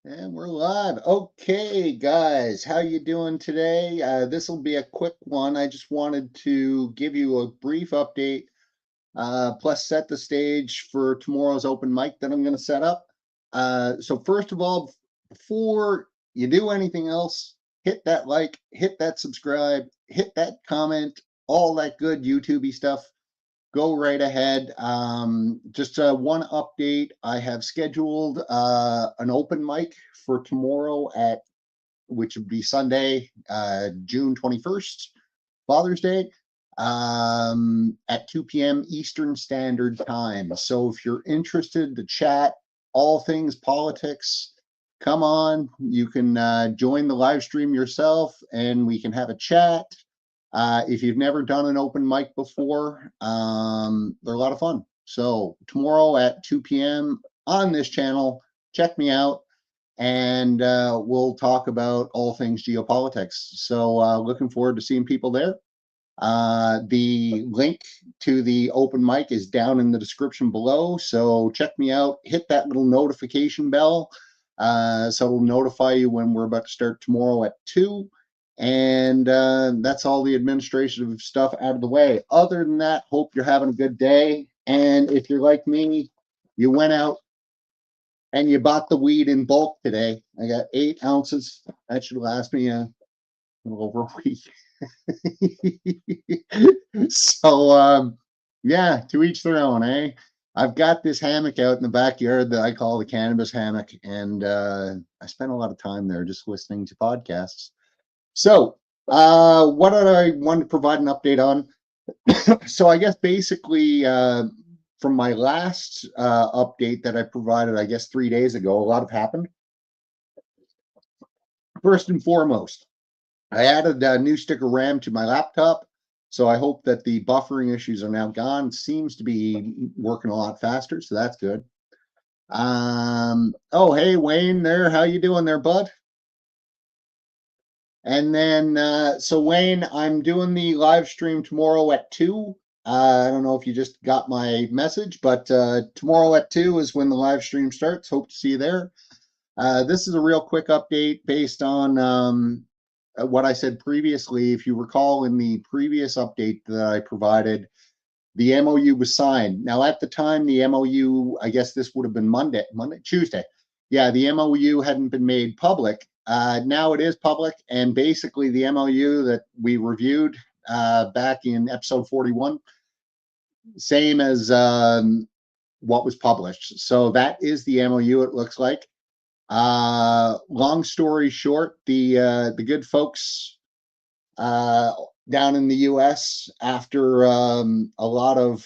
And we're live. Okay, guys, how you doing today? This will be a quick one. I just wanted to give you a brief update, plus set the stage for tomorrow's open mic that I'm going to set up. So first of all, before you do anything else, hit that like, hit that subscribe, hit that comment, all that good YouTubey stuff. Go right ahead. Just one update. I have scheduled an open mic for tomorrow at which would be Sunday, June 21st, Father's Day, at 2 p.m. Eastern Standard Time. So if you're interested to chat all things politics, come on. You can join the live stream yourself and we can have a chat. If you've never done an open mic before, they're a lot of fun. So tomorrow at 2 p.m. on this channel, check me out and we'll talk about all things geopolitics. So looking forward to seeing people there. The link to the open mic is down in the description below. So check me out, hit that little notification bell. So it'll notify you when we're about to start tomorrow at 2. And that's all the administrative stuff out of the way. Other than that, hope you're having a good day. And if you're like me, you went out and you bought the weed in bulk today. I got 8 ounces. That should last me a little over a week. So, yeah, to each their own, eh? I've got this hammock out in the backyard that I call the cannabis hammock, and I spent a lot of time there just listening to podcasts. So, what did I want to provide an update on? So, I guess basically, from my last update that I provided, I guess 3 days ago, a lot have happened. First and foremost, I added a new sticker RAM to my laptop, so I hope that the buffering issues are now gone. It seems to be working a lot faster, so that's good. Oh, hey, Wayne there. How you doing there, bud? And then, so Wayne, I'm doing the live stream tomorrow at 2. I don't know if you just got my message, but tomorrow at 2 is when the live stream starts. Hope to see you there. This is a real quick update based on what I said previously. If you recall in the previous update that I provided, the MOU was signed. Now, at the time, the MOU, I guess this would have been Tuesday. Yeah, the MOU hadn't been made public. Now it is public, and basically the MOU that we reviewed back in episode 41, same as what was published. So that is the MOU, it looks like. Long story short, the good folks down in the U.S., after a lot of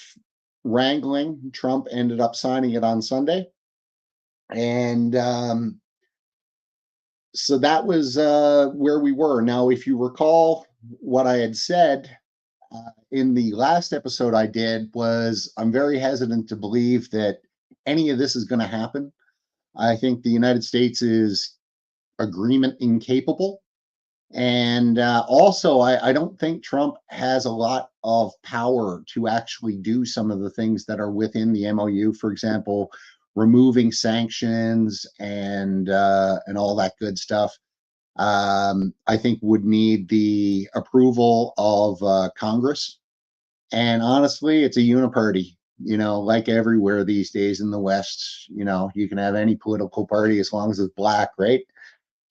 wrangling, Trump ended up signing it on Sunday, and so that was where we were. Now, if you recall, what I had said in the last episode I did was I'm very hesitant to believe that any of this is going to happen. I think the United States is agreement incapable. And also, I don't think Trump has a lot of power to actually do some of the things that are within the MOU. For example, removing sanctions and all that good stuff. I think would need the approval of Congress. And honestly, it's a uniparty. You know, like everywhere these days in the West, you know, you can have any political party as long as it's black, right?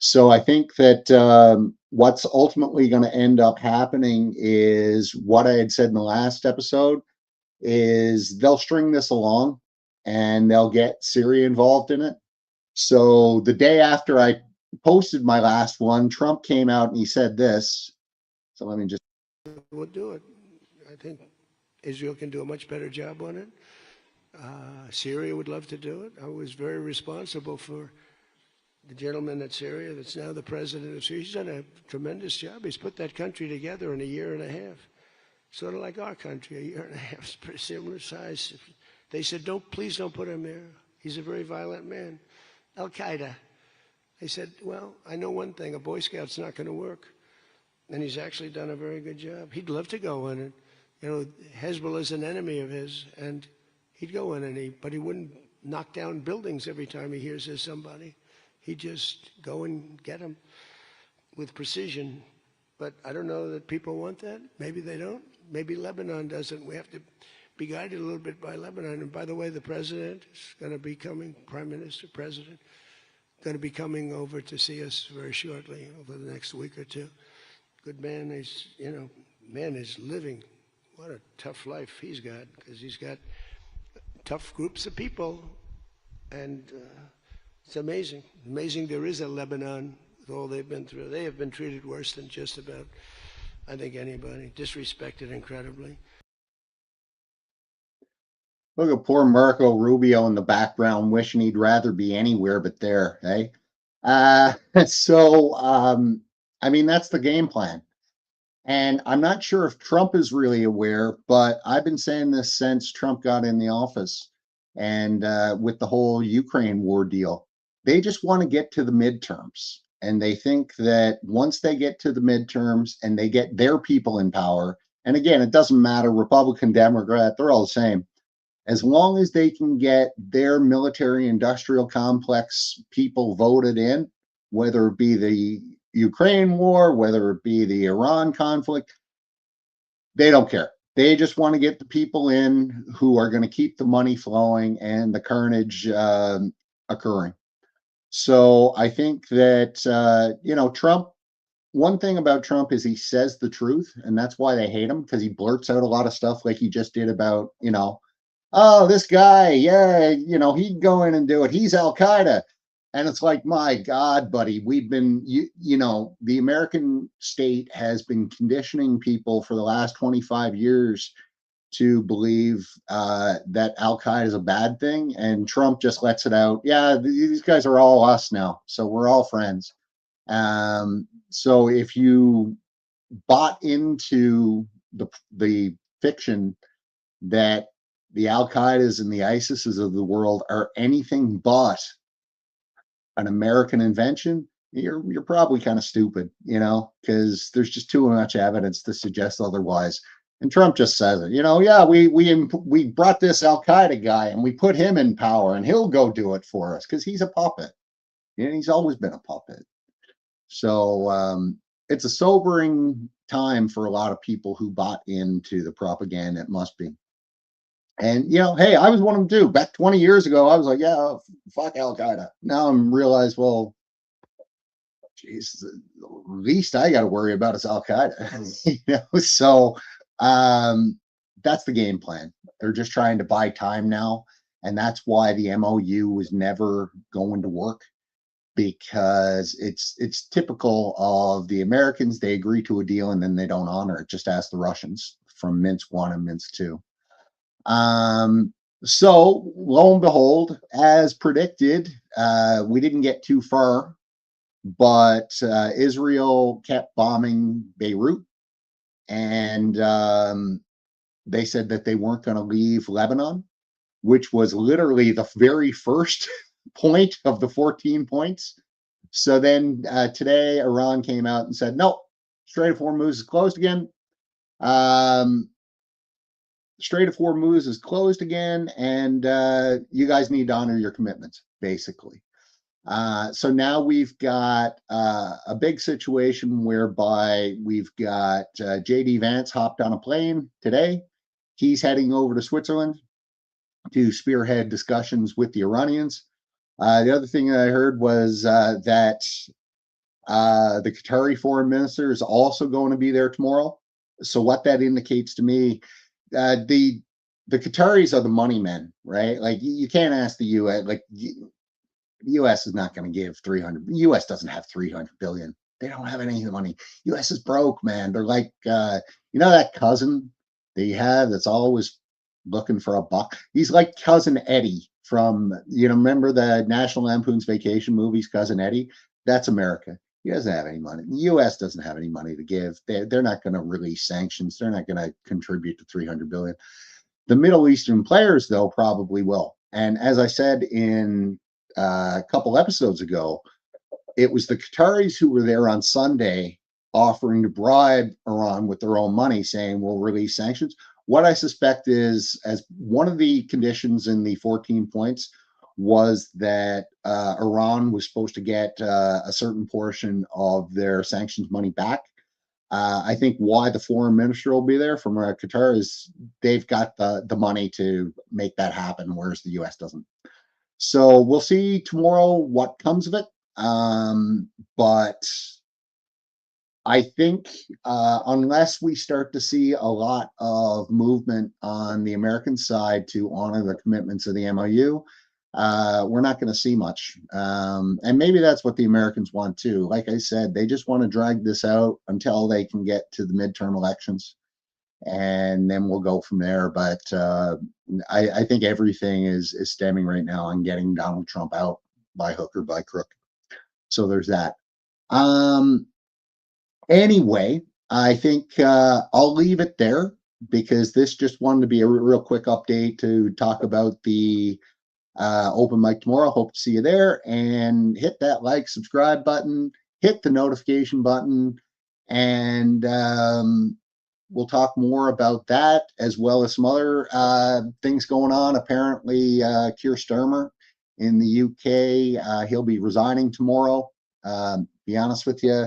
So I think that what's ultimately going to end up happening is what I had said in the last episode is they'll string this along and they'll get Syria involved in it. So the day after I posted my last one, Trump came out and he said this. So let me just. We'll do it. I think Israel can do a much better job on it. Syria would love to do it. I was very responsible for the gentleman at Syria that's now the president of Syria. He's done a tremendous job. He's put that country together in a year and a half. Sort of like our country, a year and a half. It's pretty similar size. They said, please don't put him there. He's a very violent man. Al-Qaeda. They said, well, I know one thing, a Boy Scout's not going to work. And he's actually done a very good job. He'd love to go in it. You know, Hezbollah is an enemy of his, and he'd go in but he wouldn't knock down buildings every time he hears there's somebody. He'd just go and get them with precision. But I don't know that people want that. Maybe they don't. Maybe Lebanon doesn't. We have to be guided a little bit by Lebanon. And by the way, the president is going to be coming, Prime Minister, President, going to be coming over to see us very shortly, over the next week or two. Good man. He's, man is living. What a tough life he's got, because he's got tough groups of people. And it's amazing. Amazing there is a Lebanon with all they've been through. They have been treated worse than just about, I think, anybody. Disrespected incredibly. Look at poor Marco Rubio in the background, wishing he'd rather be anywhere but there, eh? I mean, that's the game plan. And I'm not sure if Trump is really aware, but I've been saying this since Trump got in the office and with the whole Ukraine war deal. They just want to get to the midterms. And they think that once they get to the midterms and they get their people in power, and again, it doesn't matter, Republican, Democrat, they're all the same. As long as they can get their military industrial complex people voted in, whether it be the Ukraine war, whether it be the Iran conflict, they don't care. They just want to get the people in who are going to keep the money flowing and the carnage occurring. So I think that, Trump, one thing about Trump is he says the truth, and that's why they hate him, because he blurts out a lot of stuff like he just did about, oh, this guy, yeah, he'd go in and do it. He's Al Qaeda. And it's like, my God, buddy, we've been, the American state has been conditioning people for the last 25 years to believe that Al Qaeda is a bad thing. And Trump just lets it out. Yeah, these guys are all us now. So we're all friends. So if you bought into the fiction that the Al Qaedas and the ISISes of the world are anything but an American invention, you're probably kind of stupid, because there's just too much evidence to suggest otherwise. And Trump just says it, yeah, we brought this Al Qaeda guy and we put him in power and he'll go do it for us because he's a puppet. He's always been a puppet. So it's a sobering time for a lot of people who bought into the propaganda. It must be. And, hey, I was one of them too. Back 20 years ago, I was like, yeah, fuck Al Qaeda. Now I'm realized, well, geez, the least I got to worry about is Al Qaeda. So that's the game plan. They're just trying to buy time now. And that's why the MOU was never going to work, because it's typical of the Americans. They agree to a deal and then they don't honor it. Just ask the Russians from Minsk 1 and Minsk 2. So lo and behold, as predicted, we didn't get too far, but Israel kept bombing Beirut, and they said that they weren't going to leave Lebanon, which was literally the very first point of the 14 points. So then today, Iran came out and said, no, Strait of Hormuz is closed again. Strait of Hormuz is closed again, and you guys need to honor your commitments, basically. So now we've got a big situation whereby we've got J.D. Vance hopped on a plane today. He's heading over to Switzerland to spearhead discussions with the Iranians. The other thing that I heard was that the Qatari foreign minister is also going to be there tomorrow. So what that indicates to me, the Qataris are the money men, right? Like you can't ask the U.S. Like the U.S. is not going to give 300. The U.S. doesn't have 300 billion. They don't have any money. U.S. is broke, man. They're like, that cousin that you have that's always looking for a buck. He's like Cousin Eddie from, remember the National Lampoon's Vacation movies, Cousin Eddie? That's America. He doesn't have any money. The U.S. doesn't have any money to give. They're not going to release sanctions. They're not going to contribute to 300 billion. The Middle Eastern players, though, probably will. And as I said in a couple episodes ago, it was the Qataris who were there on Sunday offering to bribe Iran with their own money, saying we'll release sanctions. What I suspect is, as one of the conditions in the 14 points was that Iran was supposed to get a certain portion of their sanctions money back. I think why the foreign minister will be there from Qatar is they've got the money to make that happen, whereas the U.S. doesn't. So we'll see tomorrow what comes of it. But I think unless we start to see a lot of movement on the American side to honor the commitments of the MOU, we're not going to see much. And maybe that's what the Americans want too. Like I said, they just want to drag this out until they can get to the midterm elections, and then we'll go from there. But I think everything is stemming right now on getting Donald Trump out by hook or by crook. So there's that. Anyway, I think I'll leave it there because this just wanted to be a real quick update to talk about the open mic tomorrow. Hope to see you there, and hit that like, subscribe button, hit the notification button, and we'll talk more about that as well as some other things going on. Apparently, Keir Starmer in the UK, he'll be resigning tomorrow. Be honest with you,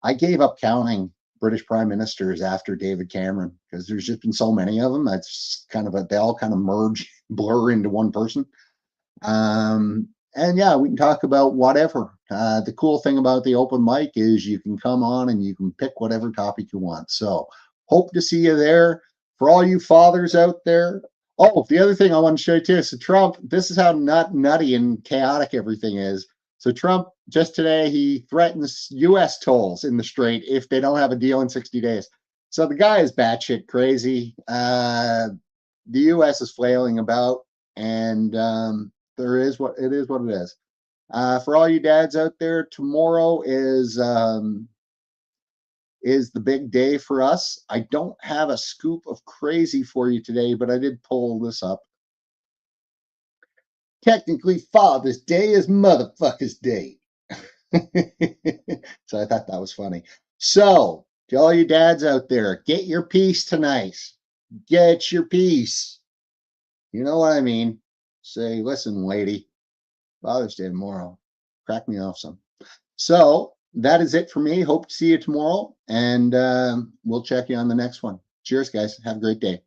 I gave up counting British prime ministers after David Cameron because there's just been so many of them. That's kind of they all kind of merge, blur into one person. And yeah, we can talk about whatever. The cool thing about the open mic is you can come on and you can pick whatever topic you want. So hope to see you there. For all you fathers out there. Oh, the other thing I want to show you too. So Trump, this is how nutty and chaotic everything is. So Trump just today, he threatens U.S. tolls in the strait if they don't have a deal in 60 days. So the guy is batshit crazy. The U.S. is flailing about, and there is what it is. What it is. For all you dads out there, tomorrow is the big day for us. I don't have a scoop of crazy for you today, but I did pull this up. Technically, Father's Day is Motherfucker's Day. So I thought that was funny. So, to all you dads out there, get your piece tonight. Get your piece. You know what I mean? Say, listen, lady, Father's Day tomorrow. Crack me off some. So, that is it for me. Hope to see you tomorrow, and we'll check you on the next one. Cheers, guys. Have a great day.